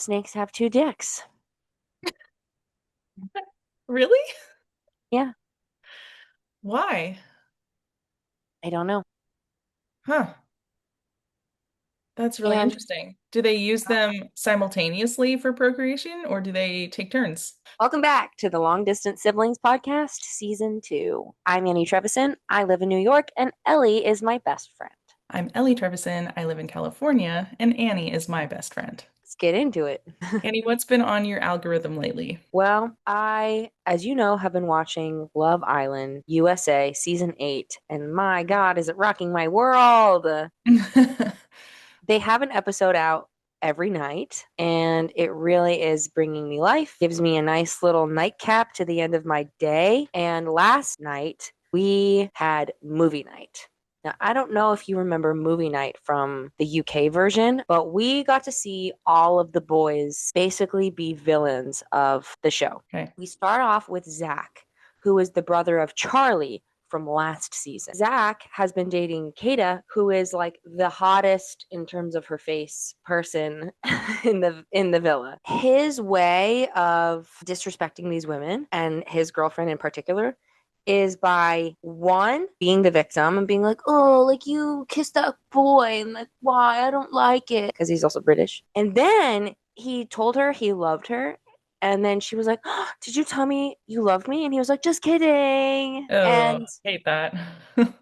Snakes have two dicks. Really? Yeah, Why? I don't know. Huh. That's really And interesting. Do they use them simultaneously for procreation or do they take turns? welcome back to the Long Distance Siblings Podcast, Season 2. I'm Annie Trevison. I live in New York, and Ellie is my best friend. I'm Elly Trevison. I live in California, and Annie is my best friend. Let's get into it. Annie, what's been on your algorithm lately? Well, as you know, have been watching Love Island USA Season 8, and my God, is it rocking my world? They have an episode out every night, and it really is bringing me life. Gives me a nice little nightcap to the end of my day. And last night, we had movie night. Now, I don't know if you remember movie night from the UK version, but we got to see all of the boys basically be villains of the show. Okay. We start off with Zach, who is the brother of Charlie from last season. Zach has been dating Kata, who is like the hottest in terms of her face person in the villa. His way of disrespecting these women and his girlfriend in particular is by one being the victim and being like, oh, like you kissed that boy and like why I don't like it because he's also British. And then he told her he loved her. And then she was like, oh, did you tell me you loved me? And he was like, just kidding. Oh, And hate that.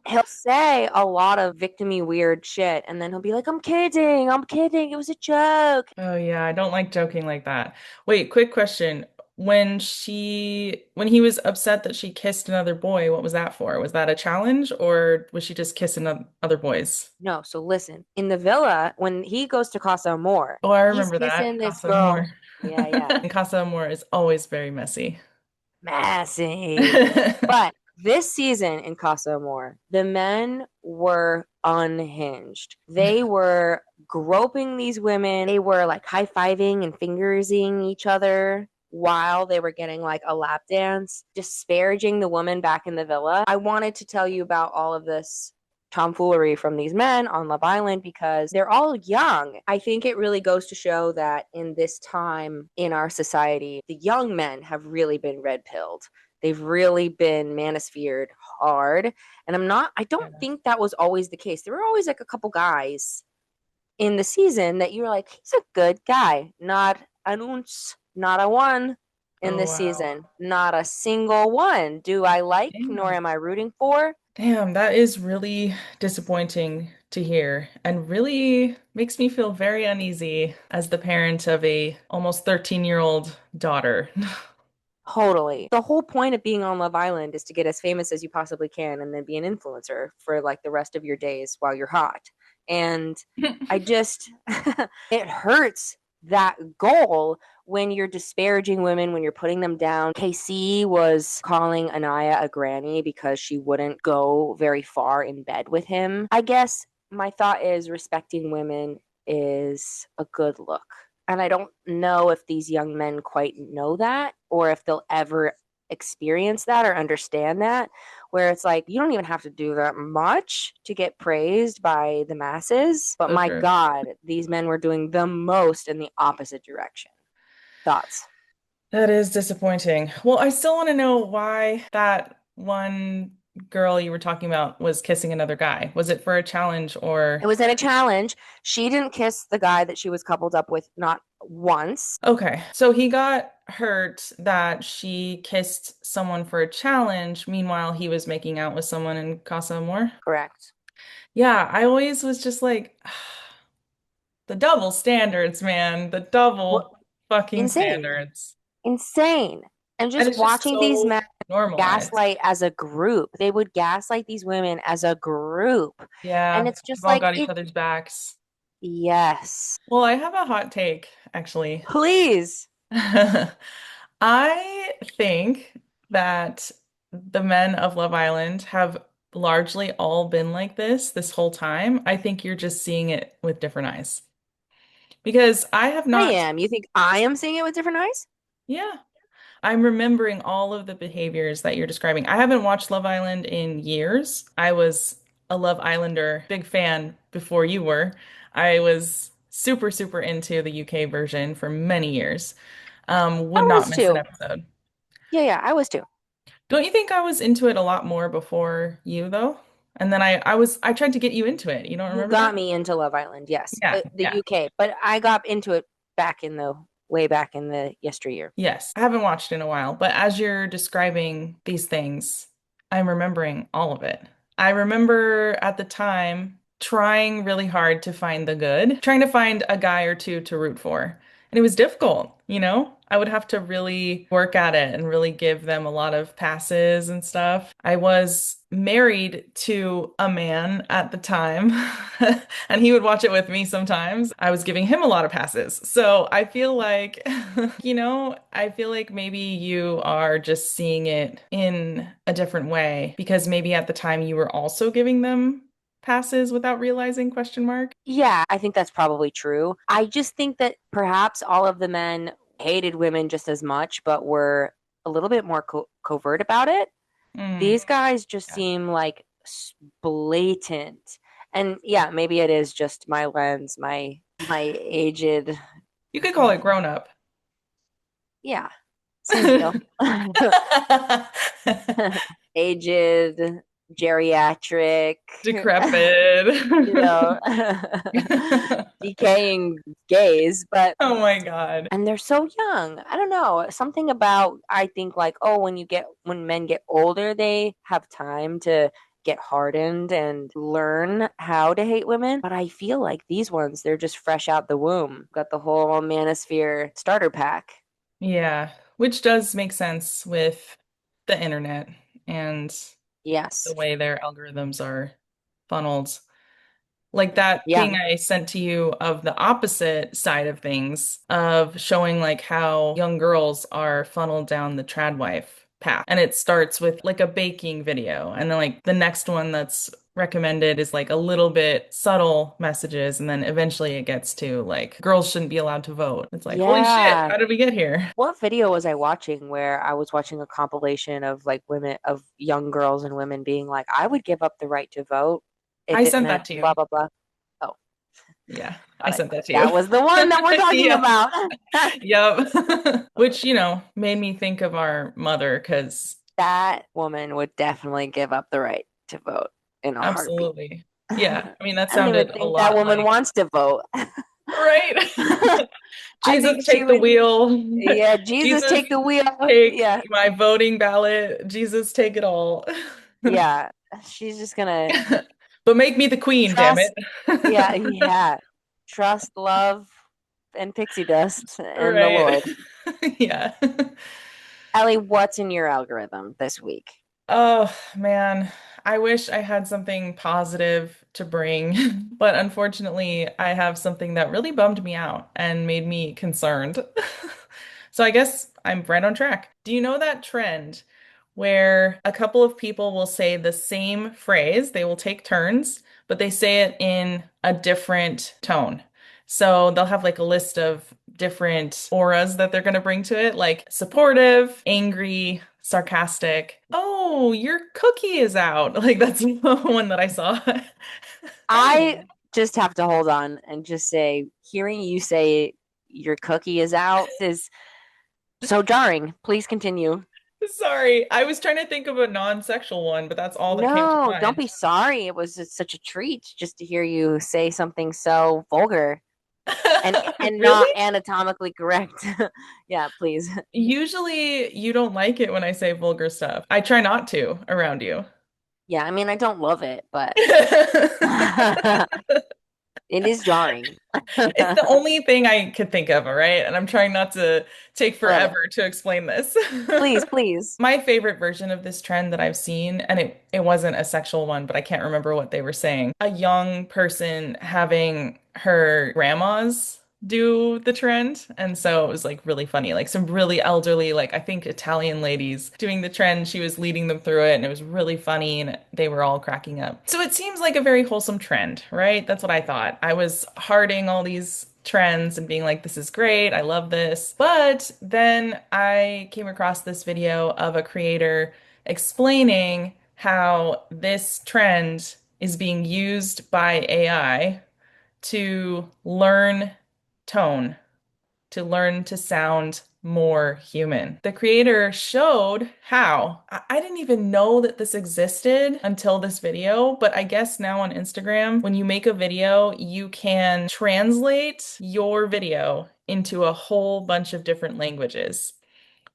he'll say a lot of victimy weird shit. And then he'll be like, I'm kidding. I'm kidding. It was a joke. Oh yeah, I don't like joking like that. Wait, quick question. When he was upset that she kissed another boy, what was that for? Was that a challenge or was she just kissing other boys? No, so listen. In the villa, when he goes to Casa Amor, Oh, I he's remember that. kissing this Casa girl. Amor. Yeah, yeah. And Casa Amor is always very messy. Massive. But this season in Casa Amor, the men were unhinged. They were groping these women. They were like high-fiving and fingersing each other while they were getting like a lap dance, disparaging the woman back in the villa. I wanted to tell you about all of this tomfoolery from these men on Love Island because they're all young. I think it really goes to show that in this time in our society, the young men have really been red pilled. They've really been manosphered hard. And I don't Yeah. think that was always the case. There were always like a couple guys in the season that you were like, he's a good guy. Not an ounce, not a one in Oh this wow. season. Not a single one do I like, nor Damn. am I rooting for. Damn, that is really disappointing to hear and really makes me feel very uneasy as the parent of a almost 13-year-old daughter. Totally. The whole point of being on Love Island is to get as famous as you possibly can and then be an influencer for like the rest of your days while you're hot. And I just, it hurts that goal when you're disparaging women, when you're putting them down. KC was calling Anaya a granny because she wouldn't go very far in bed with him. I guess my thought is respecting women is a good look. And I don't know if these young men quite know that or if they'll ever experience that or understand that, where it's like, you don't even have to do that much to get praised by the masses. But So my true. God, these men were doing the most in the opposite direction. Thoughts? That is disappointing. Well, I still want to know why that one girl you were talking about was kissing another guy. Was it for a challenge It or? was in a challenge. She didn't kiss the guy that she was coupled up with not once. Okay, so he got hurt that she kissed someone for a challenge. Meanwhile, he was making out with someone in Casa Amor. Correct. Yeah, I always was just like, the double standards, man. The What double fucking insane. standards. Insane. And And just it's just watching these so men normalized. gaslight as a group. They would gaslight these women as a group. And Yeah, it's we've just all like got each it other's backs. yes. Well, I have a hot take, actually. Please. I think that the men of Love Island have largely all been like this whole time. I think you're just seeing it with different eyes. Because I have I not, am. You think I am seeing it with different eyes? yeah, I'm remembering all of the behaviors that you're describing. I haven't watched Love Island in years. I was a Love Islander big fan before you were. I was super, super into the UK version for many years. I Would not was miss an too. episode. Yeah, yeah, I was too. Don't you think I was into it a lot more before you though? And then I tried to get you into it. You don't You remember got that? me into Love Island, yes, Yeah, the yeah. UK, but I got into it back in the way back in the yesteryear. Yes. I haven't watched in a while, but as you're describing these things, I'm remembering all of it. I remember at the time trying really hard to find the good, trying to find a guy or two to root for. And it was difficult, you know? I would have to really work at it and really give them a lot of passes and stuff. I was married to a man at the time, and he would watch it with me sometimes. I was giving him a lot of passes. So I feel like, I feel like maybe you are just seeing it in a different way because maybe at the time you were also giving them passes without realizing question mark. Yeah, I think that's probably true. I just think that perhaps all of the men hated women just as much, but were a little bit more covert about it. Mm, These guys just yeah. seem like blatant. And yeah, maybe it is just my lens, my aged, You could call it grown up. yeah, same deal. Aged, geriatric, you Decrepit. know, decaying gays, but Oh my God. and they're so young. I don't know. Something about I think like, oh, when men get older, they have time to get hardened and learn how to hate women. But I feel like these ones, they're just fresh out the womb. Got the whole manosphere starter pack. Yeah, which does make sense with the internet and the Yes. way their algorithms are funneled. Like that Yeah. thing I sent to you of the opposite side of things, of showing like how young girls are funneled down the trad wife path. And it starts with like a baking video. And then like the next one that's recommended is like a little bit subtle messages. And then eventually it gets to like girls shouldn't be allowed to vote. It's like, holy shit, Yeah. how did we get here? What video was I watching where I was watching a compilation of like women, of young girls and women being like, I would give up the right to vote I if it sent meant that to you. blah, blah, blah. Oh, Yeah, I got it. sent that to you. That was the one that we're talking Yep. about. Yep. Which, made me think of our mother because That woman would definitely give up the right to vote in a heartbeat. absolutely. Yeah. I I mean, that don't even sounded a think that lot woman like, wants to vote. right? I Jesus, think she take the would, wheel. yeah, Jesus, Jesus, take the wheel. take Yeah, my voting ballot. Jesus, take it all. yeah. She's just gonna But make me the queen, damn trust, it. yeah, yeah. Trust, love, and pixie dust and the Right. Lord. Yeah. Ellie, what's in your algorithm this week? Oh man, I wish I had something positive to bring, but unfortunately, I have something that really bummed me out and made me concerned. So I guess I'm right on track. Do you know that trend where a couple of people will say the same phrase? They will take turns, but they say it in a different tone. So they'll have like a list of different auras that they're going to bring to it, like supportive, angry, sarcastic. Oh, your cookie is out. Like that's one that I saw. I Anyway, just have to hold on and just say, hearing you say your cookie is out is so jarring. Please continue. sorry. I was trying to think of a non-sexual one, but that's all that came to No, don't mind. be sorry. It was just such a treat just to hear you say something so vulgar and not Really? anatomically correct. Yeah, please. Usually you don't like it when I say vulgar stuff. I try not to around you. Yeah, I mean, I don't love it, but it is jarring. It's the only thing I could think of, all right? And I'm trying not to take Love it. forever to explain this. Please, please. My favorite version of this trend that I've seen, and it wasn't a sexual one, but I can't remember what they were saying. A young person having her grandmas do the trend. And so it was like really funny. Like some really elderly, like I think Italian ladies doing the trend. She was leading them through it and it was really funny and they were all cracking up. So it seems like a very wholesome trend, right? That's what I thought. I was hearting all these trends and being like, this is great. I love this. But then I came across this video of a creator explaining how this trend is being used by AI to learn tone, to learn to sound more human. The creator showed how. I didn't even know that this existed until this video, but I guess now on Instagram, when you make a video, you can translate your video into a whole bunch of different languages.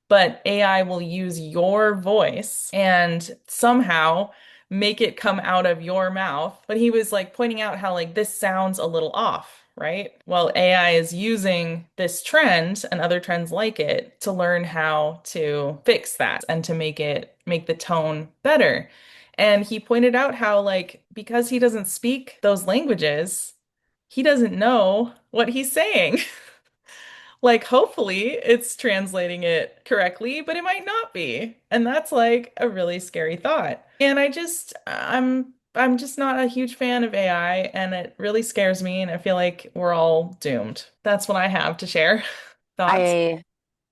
But AI will use your voice and somehow make it come out of your mouth. But he was like pointing out how like this sounds a little off, right? Well, AI is using this trend and other trends like it to learn how to fix that and to make the tone better. And he pointed out how like because he doesn't speak those languages, he doesn't know what he's saying. Like, hopefully it's translating it correctly, but it might not be. And that's like a really scary thought. And I'm just not a huge fan of AI, and it really scares me, and I feel like we're all doomed. That's what I have to share. Thoughts? I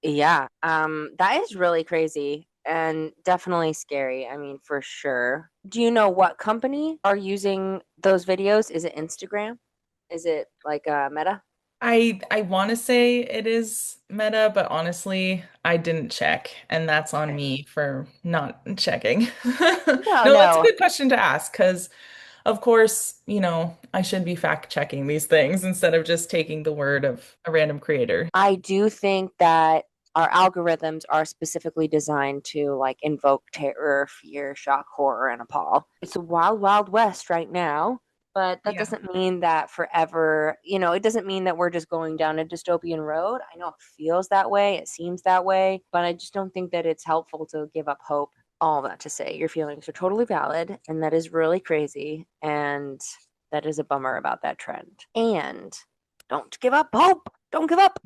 Yeah, that is really crazy and definitely scary. I mean, for sure. Do you know what company are using those videos? Is it Instagram? Is it like Meta? I want to say it is Meta, but honestly, I didn't check, and that's on Okay. me for not checking. No, No, that's a no. good question to ask because of course, I should be fact checking these things instead of just taking the word of a random creator. I do think that our algorithms are specifically designed to like invoke terror, fear, shock, horror, and appall. It's a wild, wild west right now, but that Yeah. doesn't mean that forever, it doesn't mean that we're just going down a dystopian road. I know it feels that way, it seems that way, but I just don't think that it's helpful to give up hope. All that to say, your feelings are totally valid, and that is really crazy, and that is a bummer about that trend. And don't give up hope. Don't give up.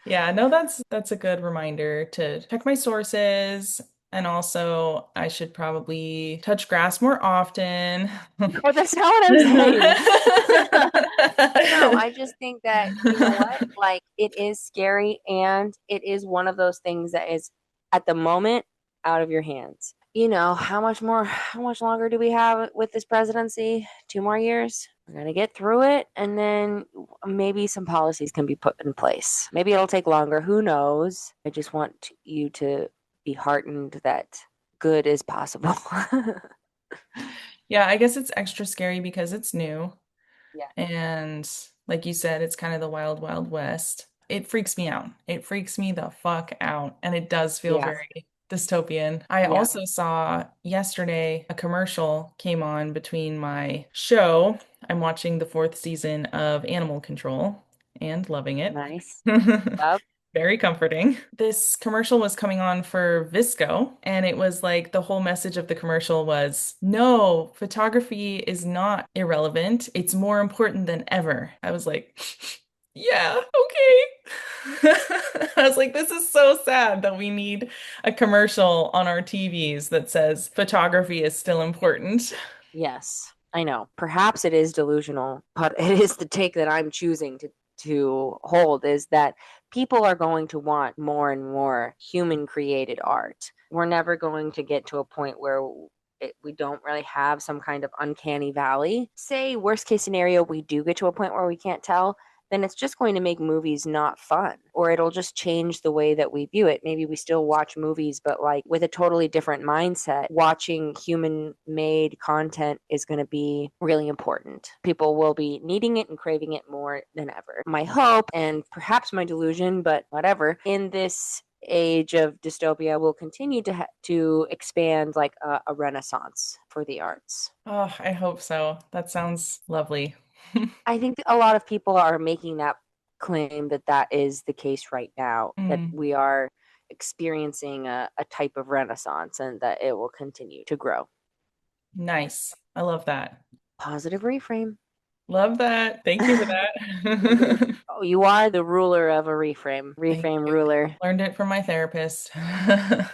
Yeah, no, that's a good reminder to check my sources. And also, I should probably touch grass more often. Oh, that's not what I'm saying. No, I just think that, you know what? Like, it is scary and it is one of those things that is at the moment out of your hands. How much longer do we have with this presidency? 2 more years? We're going to get through it, and then maybe some policies can be put in place. Maybe it'll take longer. Who knows? I just want you to be heartened that good is possible. Yeah, I guess it's extra scary because it's new. Yeah. And like you said, it's kind of the wild, wild west. It freaks me out. It freaks me the fuck out. And it does feel Yeah. very dystopian. I Yeah. also saw yesterday a commercial came on between my show. I'm watching the fourth season of Animal Control and loving it. Nice. Yep. Very comforting. This commercial was coming on for Visco, and it was like the whole message of the commercial was, no, photography is not irrelevant. It's more important than ever. I was like, yeah, okay. I was like, this is so sad that we need a commercial on our TVs that says photography is still important. Yes, I know. Perhaps it is delusional, but it is the take that I'm choosing to hold is that people are going to want more and more human created art. We're never going to get to a point where we don't really have some kind of uncanny valley. Say, worst case scenario, we do get to a point where we can't tell, then it's just going to make movies not fun, or it'll just change the way that we view it. Maybe we still watch movies, but like with a totally different mindset. Watching human made content is going to be really important. People will be needing it and craving it more than ever. My hope, and perhaps my delusion, but whatever, in this age of dystopia will continue to expand like a renaissance for the arts. Oh, I hope so. That sounds lovely. I think a lot of people are making that claim that that is the case right now, that Mm, we are experiencing a type of renaissance and that it will continue to grow. nice. I love that. Positive reframe. Love that. Thank you for that. Oh, you are the ruler of a reframe, Thank reframe you. ruler. Learned it from my therapist. The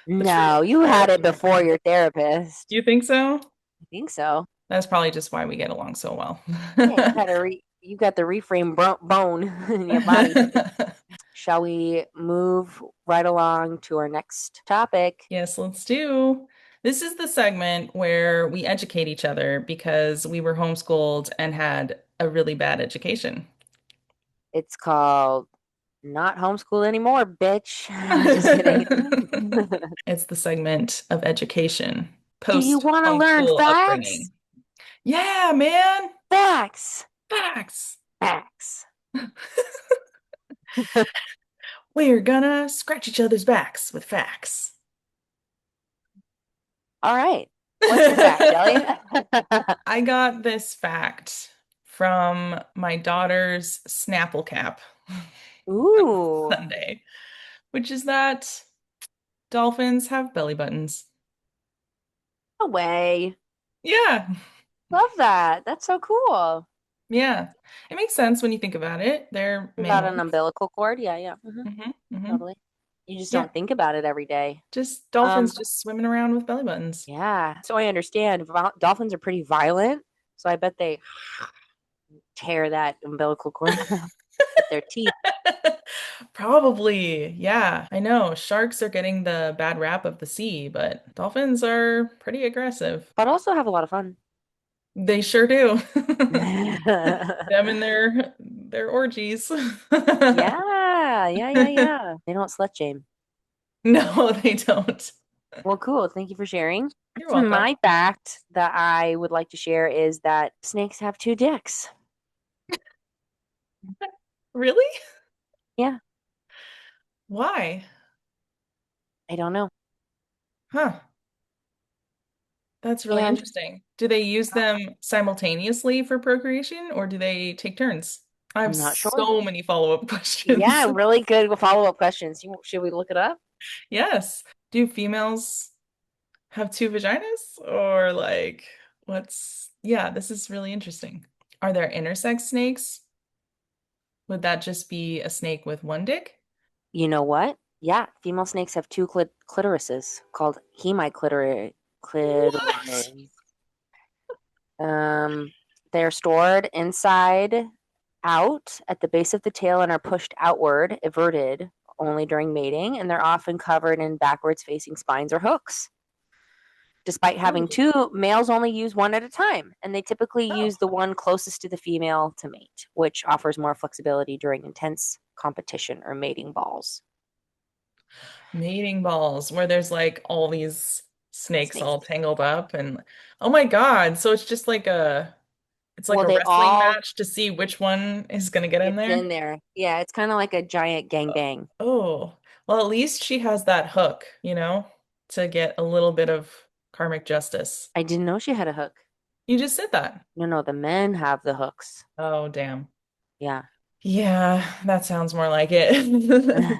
truth. No, you had it before your therapist. You think so? I think so. That's probably just why we get along so well. Yeah, you got the reframe bone in your body. Shall we move right along to our next topic? Yes, let's do. This is the segment where we educate each other because we were homeschooled and had a really bad education. It's called Not Homeschool Anymore, bitch. Just kidding. It's the segment of education, Do you post want to learn homeschool facts? upbringing. Yeah, man. Facts. Facts. Facts. We're gonna scratch each other's backs with facts. All right. What's your fact, Ellie? I got this fact from my daughter's Snapple cap Ooh, Sunday, which is that dolphins have belly buttons. no way. Yeah, Love that. That's so cool. yeah. It makes sense when you think about it. They're Without an mammals. umbilical cord? Yeah, yeah. Hmm. Totally. You just Yeah, don't think about it every day. just Um, dolphins just swimming around with belly buttons. yeah. So I understand. Dolphins are pretty violent, so I bet they tear that umbilical cord with their teeth, Probably. Yeah, I know. Sharks are getting the bad rap of the sea, but dolphins are pretty aggressive. but also have a lot of fun. They sure do. Yeah, Them and their orgies. yeah, yeah, yeah. They don't slut shame. No, they don't. Well, cool. Thank you for sharing. You're welcome. My fact that I would like to share is that snakes have two dicks. Really? Yeah, Why? I don't know. Huh. That's really And interesting. Do they use them simultaneously for procreation or do they take turns? I have I'm not sure. so many follow-up Yeah, questions. really good follow-up questions. Should we look it up? Yes. Do females have two vaginas? Or like, yeah, this is really interesting. Are there intersex snakes? Would that just be a snake with one dick? You know what? Yeah, female snakes have two clitorises called hemiclitoris. What? Clitoris. Um, they're stored inside out at the base of the tail and are pushed outward, everted only during mating, and they're often covered in backwards facing spines or hooks. Despite having Oh, two, males only use one at a time, and they typically oh. use the one closest to the female to mate, which offers more flexibility during intense competition or mating balls. Mating balls where there's like all these snakes Snakes. all tangled up and oh my God. So it's like Well, a they wrestling all match to see which one is gonna get in gets there. in there. Yeah, it's kind of like a giant gangbang. Oh, well, at least she has that hook, to get a little bit of karmic justice. I didn't know she had a hook. You just said that. No, no, the men have the hooks. Oh, damn. Yeah. Yeah, that sounds more like it.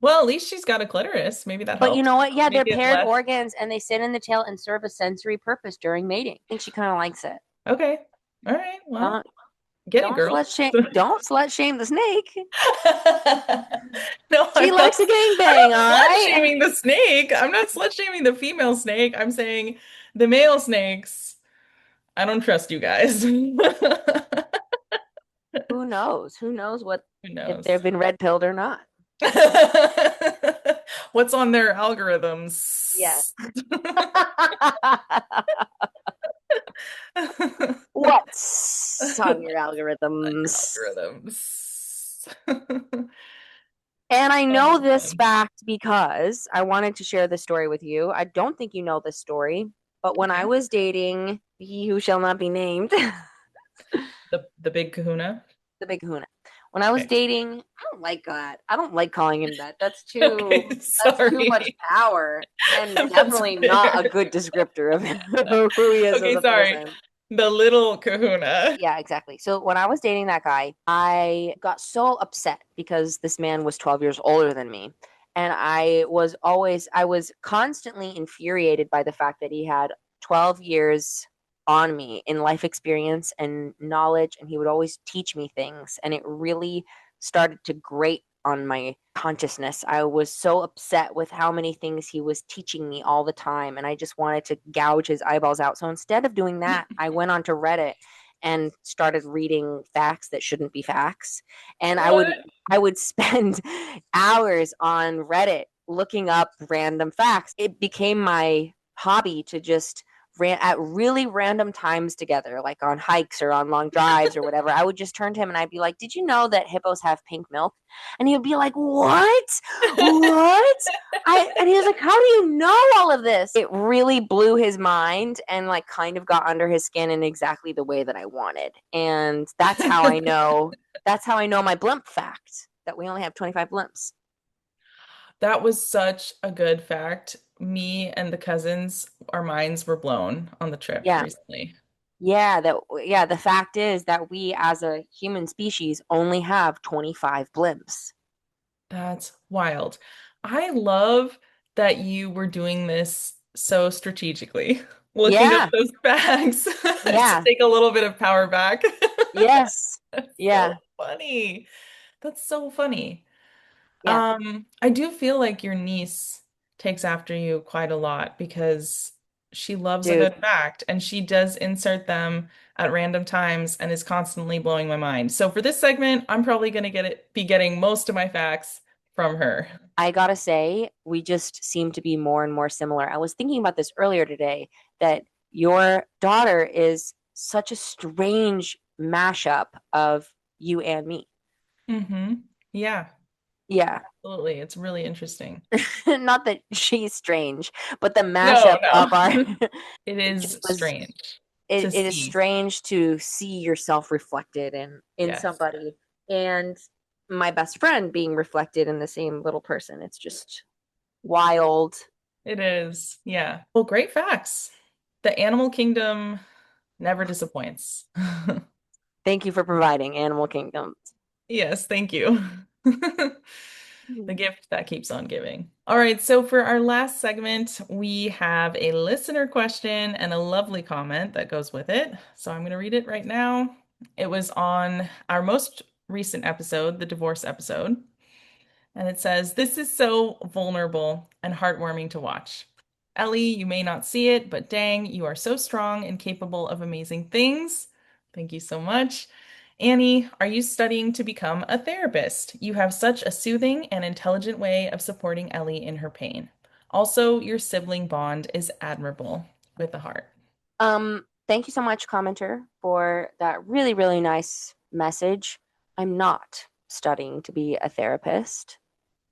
Well, at least she's got a clitoris. Maybe that But you helps know what? Yeah, make they're it paired less. organs and they sit in the tail and serve a sensory purpose during mating. I think she kind of likes it. Okay. All right. Well, Don't get it, don't girl. slut shame the snake. No, She likes a I'm gangbang, not all slut right? shaming the snake. I'm not slut shaming the female snake. I'm saying the male snakes, I don't trust you guys. Who Who knows? Who knows what if knows? they've been red pilled or not? What's on their Yeah. algorithms? What's on your algorithms? Algorithms. And I know Oh, this man. fact because I wanted to share this story with you. I don't think you know this story, but when I Okay. was dating he who shall not be named, The big kahuna. the big Huna. When I was Okay. dating, I don't like that. I don't like calling him that. Okay, That's too much sorry. power and That's definitely not a fair. good descriptor of who he is as Okay, a sorry. person. The little kahuna. Yeah, exactly. So when I was dating that guy, I got so upset because this man was 12 years older than me. And I was constantly infuriated by the fact that he had 12 years on me in life experience and knowledge. And he would always teach me things. And it really started to grate on my consciousness. I was so upset with how many things he was teaching me all the time. And I just wanted to gouge his eyeballs out. So instead of doing that, I went onto Reddit and started reading facts that shouldn't be facts. And What? I would spend hours on Reddit looking up random facts. It became my hobby to just ran at really random times together, like on hikes or on long drives or whatever. I would just turn to him and I'd be like, "Did you know that hippos have pink milk?" And he would be like, "What? What?" And he was like, "How do you know all of this?" It really blew his mind and like kind of got under his skin in exactly the way that I wanted. And that's how I know. That's how I know my blimp fact that we only have 25 blimps. That was such a good fact. Me and the cousins, our minds were blown on the trip Yeah. recently. Yeah, the fact is that we as a human species only have 25 blimps. That's wild. I love that you were doing this so strategically, looking up Yeah. those facts to Yeah. take a little bit of power back. Yes. That's so Yeah. funny. That's so funny. Yeah. I do feel like your niece takes after you quite a lot because she loves a Dude, good fact and she does insert them at random times and is constantly blowing my mind. So for this segment, I'm probably going to be getting most of my facts from her. I gotta say, we just seem to be more and more similar. I was thinking about this earlier today that your daughter is such a strange mashup of you and me. Yeah, Yeah. absolutely. It's really interesting. Not that she's strange, but the No, mashup of our no. It it is just was strange it, to it is see. strange to see yourself reflected in Yes, somebody and my best friend being reflected in the same little person. It's just wild. it is. Yeah. Well, great facts. The animal kingdom never disappoints. Thank you for providing Animal Kingdom. Yes, thank you. The gift that keeps on giving. All right, so for our last segment, we have a listener question and a lovely comment that goes with it. So I'm going to read it right now. It was on our most recent episode, the divorce episode. And it says, "This is so vulnerable and heartwarming to watch. Elly, you may not see it, but dang, you are so strong and capable of amazing things. Thank you so much. Annie, are you studying to become a therapist? You have such a soothing and intelligent way of supporting Elly in her pain. Also, your sibling bond is admirable." With a heart. Thank you so much, commenter, for that really, really nice message. I'm not studying to be a therapist.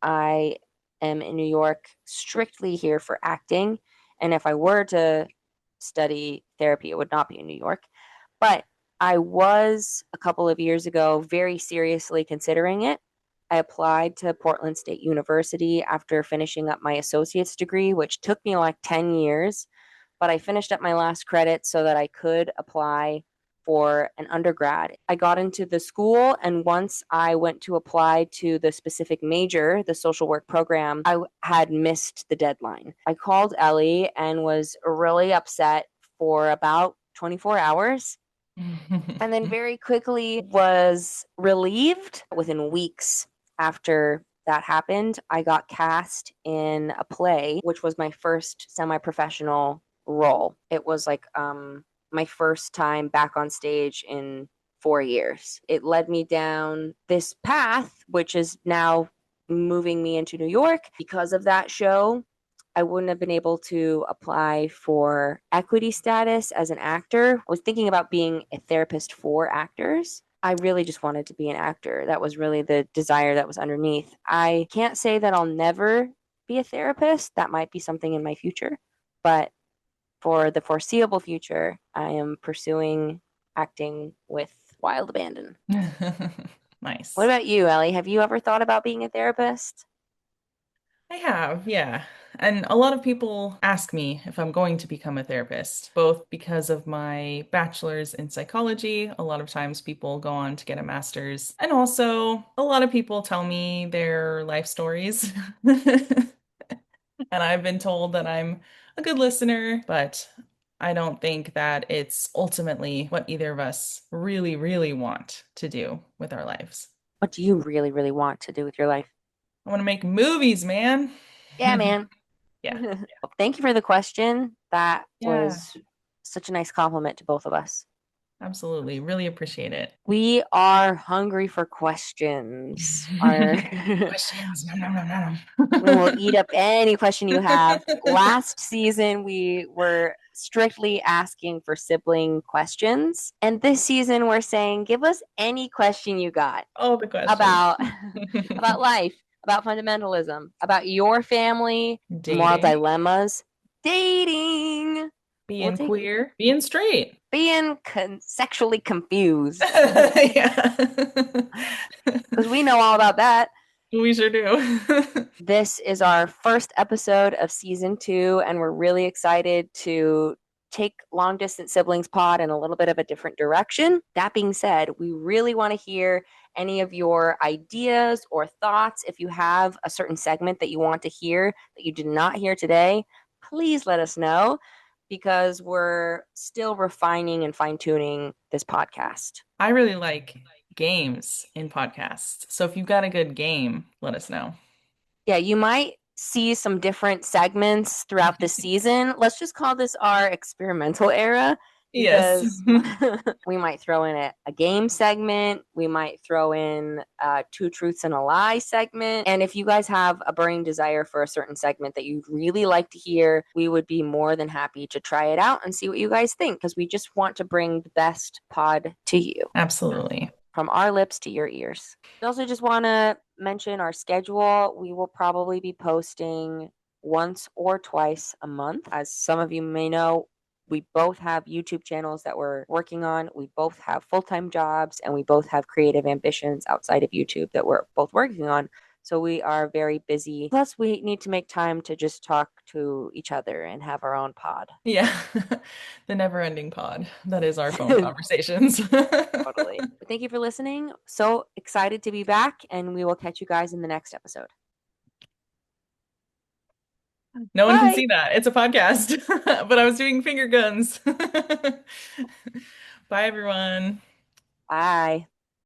I am in New York strictly here for acting. And if I were to study therapy, it would not be in New York. But I was a couple of years ago very seriously considering it. I applied to Portland State University after finishing up my associate's degree, which took me like 10 years. But I finished up my last credit so that I could apply for an undergrad. I got into the school, and once I went to apply to the specific major, the social work program, I had missed the deadline. I called Elly and was really upset for about 24 hours and then very quickly was relieved within weeks after that happened. I got cast in a play, which was my first semi professional role. It was like my first time back on stage in 4 years. It led me down this path, which is now moving me into New York because of that show. I wouldn't have been able to apply for equity status as an actor. I was thinking about being a therapist for actors. I really just wanted to be an actor. That was really the desire that was underneath. I can't say that I'll never be a therapist. That might be something in my future. But for the foreseeable future, I am pursuing acting with wild abandon. What Nice. about you, Elly? Have you ever thought about being a therapist? I have, yeah. And a lot of people ask me if I'm going to become a therapist, both because of my bachelor's in psychology. A lot of times people go on to get a master's. And also, a lot of people tell me their life stories. And I've been told that I'm a good listener, but I don't think that it's ultimately what either of us really, really want to do with our lives. What do you really, really want to do with your life? I want to make movies, man. Yeah, man. Yeah. Thank you for the question. That Yeah. was such a nice compliment to both of us. Absolutely. Really appreciate it. We are hungry for questions. Our Questions. Nom, nom, nom, nom. we will eat up any question you have. Last season, we were strictly asking for sibling questions. And this season, we're saying, give us any question you got All the questions. about about life, about fundamentalism, about your family, moral Dating, dilemmas, dating. We'll being take queer, being straight. being sexually confused Yeah. because we know all about that. We sure do. This is our first episode of season 2, and we're really excited to take Long Distance Siblings Pod in a little bit of a different direction. That being said, we really want to hear any of your ideas or thoughts. If you have a certain segment that you want to hear that you did not hear today, please let us know because we're still refining and fine tuning this podcast. I really like games in podcasts. So if you've got a good game, let us know. Yeah, you might see some different segments throughout the season. Let's just call this our experimental era Yes. because we might throw in a game segment. We might throw in two truths and a lie segment. And if you guys have a burning desire for a certain segment that you'd really like to hear, we would be more than happy to try it out and see what you guys think because we just want to bring the best pod to you Absolutely. from our lips to your ears. We also just want to mention our schedule. We will probably be posting once or twice a month. As some of you may know, we both have YouTube channels that we're working on. We both have full time jobs and we both have creative ambitions outside of YouTube that we're both working on. So we are very busy. Plus, we need to make time to just talk to each other and have our own pod. Yeah. The never-ending pod. That is our phone conversations. Totally. But thank you for listening. So excited to be back, and we will catch you guys in the next episode. No one can Bye. see that. It's a podcast, but I was doing finger guns. Bye, everyone. Bye.